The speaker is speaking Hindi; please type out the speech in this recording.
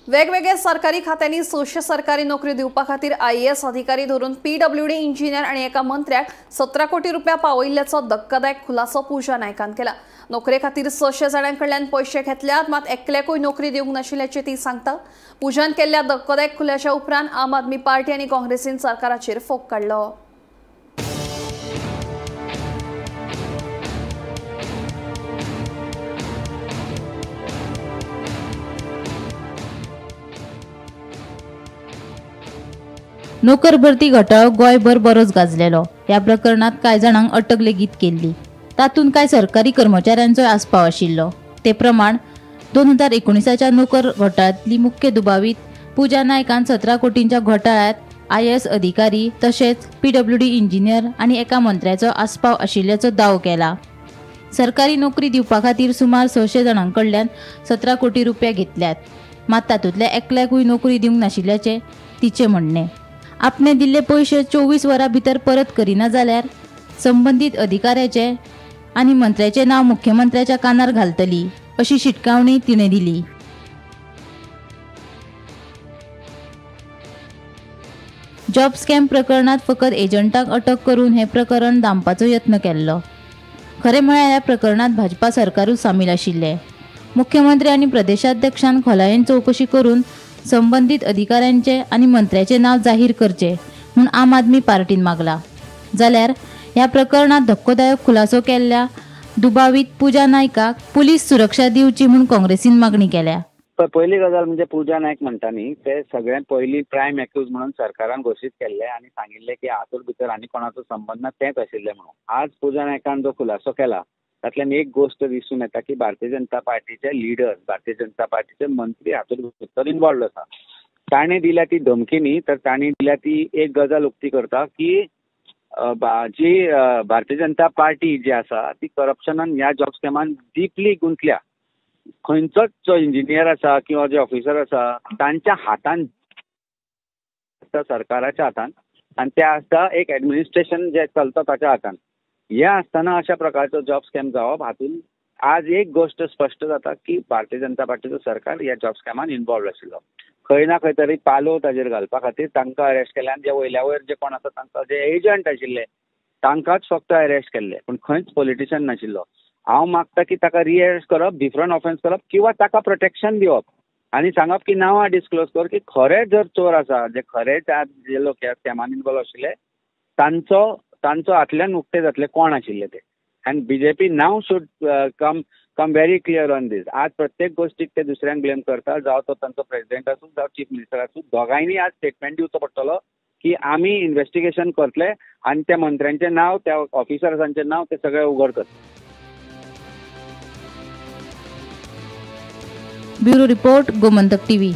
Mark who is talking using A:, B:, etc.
A: वेगवेगळ्या सरकारी खात्यांनी 600 सरकारी नोकरी दिवपा खातीर IAS अधिकारी धरून PWD इंजिनियर आणि एका मंत्र्याक 17 कोटी रुपया पावयिल्ल्याचो धक्कादायक खुलासो पूजा नायकान केला। नोकरे खातीर 600 जाणांकडल्यान पैसे घेतल्यात, मात एकल्याकूय नोकरी दिवंक नाशिल्ल्याचे ती सांगता। पूजान केल्ल्या धक्कादायक खुलाशा उपरांत आम आदमी पार्टी आनी काँग्रेसीन सरकाराचेर फोग काडलो।
B: नोकर भरती घोटाळो गोंयभर बरोच गाजलेलो। ह्या प्रकरणात कांय जाणांक अटक लेगीत केल्ली। तातूंत कांय सरकारी कर्मचाऱ्यांचोय आस्पाव आशिल्लो। ते प्रमाण 2019च्या नोकर घोटाळ्यांतली मुख्य दुबावीत पूजा नायकान 17 कोटींच्या घोटाळ्यात IAS अधिकारी तशेंच PWD इंजिनियर आणि एका मंत्र्याचो आस्पाव आशिल्ल्याचो दावो केला। सरकारी नोकरी दिवपा खातीर सुमार 600 जाणांकडल्यान 17 कोटी रुपया घेतल्यात, मात तातूंतल्या एकल्याकूय नोकरी दिवंक नाशिल्ल्याचे तिचे म्हणणे। आपणे दिल्ले पैसे 24 वरां भितर परत करिना जाल्यार संबंधित अधिकाऱ्याचे आनी मंत्र्याचे नाव मुख्यमंत्र्याच्या कानार घालतली, अशी शिटकावणी तिणे दिली। जॉब स्कॅम प्रकरणात फकत एजंटाक अटक करून हे प्रकरण दांपाचो यत्न केल्लो। खरे म्हळ्यार ह्या प्रकरणात भाजपा सरकारूच सामील आशिल्ले। मुख्यमंत्री आणि प्रदेशाध्यक्षान खोलायेन चौकशी करून संबंधित अधिकाऱ्यांचे आणि मंत्र्याचे नाव जाहीर करचे म्हूण आम आदमी पार्टीन मागला। जाल्यार ह्या प्रकरणात धक्कोदायक खुलासो केल्ल्या दुबावीत पूजा नायकाक पुलीस सुरक्षा दिवची म्हूण काँग्रेसीन मागणी केल्या।
C: पहिली गजाल म्हणजे पूजा नायक म्हणटा न्ही, ते सगळ्यात पहिली प्रायम एक्यूज म्हणून सरकारान घोषित केल्ले आणि सांगिल्ले की हातूंत भितर आनी कोणाचो संबंध ना तेच आशिल्ले म्हणून। आज पूजा नायकान जो खुलासो केला तातल्यान एक गोष्ट दिसून येता की भारतीय जनता पार्टीचे लिडर, भारतीय जनता पार्टीचे मंत्री हातूंत भितर इन्वॉल्व आसा। ताणें दिल्या ती धमकी न्ही, तर ताणें दिल्या ती एक गजाल उक्ती करता की जी भारतीय जनता पार्टी जी आसा ती करप्शनान ह्या जॉब स्कॅमान डीपली गुंतल्या। खंयचोच जो इंजिनियर आसा किंवा जे ऑफिसर आसा तांच्या हातान, सरकाराच्या हातान, आनी ते आसता एक एडमिनिस्ट्रेशन जे चलता ताच्या हातान। हे आसतना अशा प्रकारचो जॉब स्कॅम जावप हातून आज एक गोष्ट स्पश्ट जाता की भारतीय जनता पार्टीचो सरकार ह्या जॉब स्कॅमान इन्वॉल्व आशिल्लो। खंय ना खंय तरी पालो ताजेर घालपा खातीर तांकां अरेस्ट केले आनी जे वयल्या वयर जे कोण आसा तांकां जे एजंट आशिल्ले तांकांच फक्त अरेस्ट केल्ले, पूण खंयच पॉलिटिशियन नाशिल्लो। हांव मागता की ताका रिअरेस्ट करप, डिफरंट ऑफेन्स करप किंवा ताका प्रोटेक्शन दिवप आनी सांगप की नांवां डिस्क्लोज कर की खरे जर चोर आसा, जे खरेच जे लोक ह्या स्कॅमान इन्वॉल्व आशिल्ले तांचो हातल्यान उक्ते जातले कोण आशिल्ले ते। And BJP now should come very clear on this. आज प्रत्येक गोष्टीक ते दुसऱ्यांक ब्लेम करता, जावं तो तांचो प्रेसिडेंट आसूं जावं चीफ मिनिस्टर आसूं, दोगांयनी आज स्टेटमेंट दिवचो पडटलो की आमी इन्व्हेस्टिगेशन करतले आनी त्या मंत्र्यांचे नाव, त्या ऑफिसर्सांचे नाव ते सगळे उघड करतले।
B: Bureau report, Gomantak TV।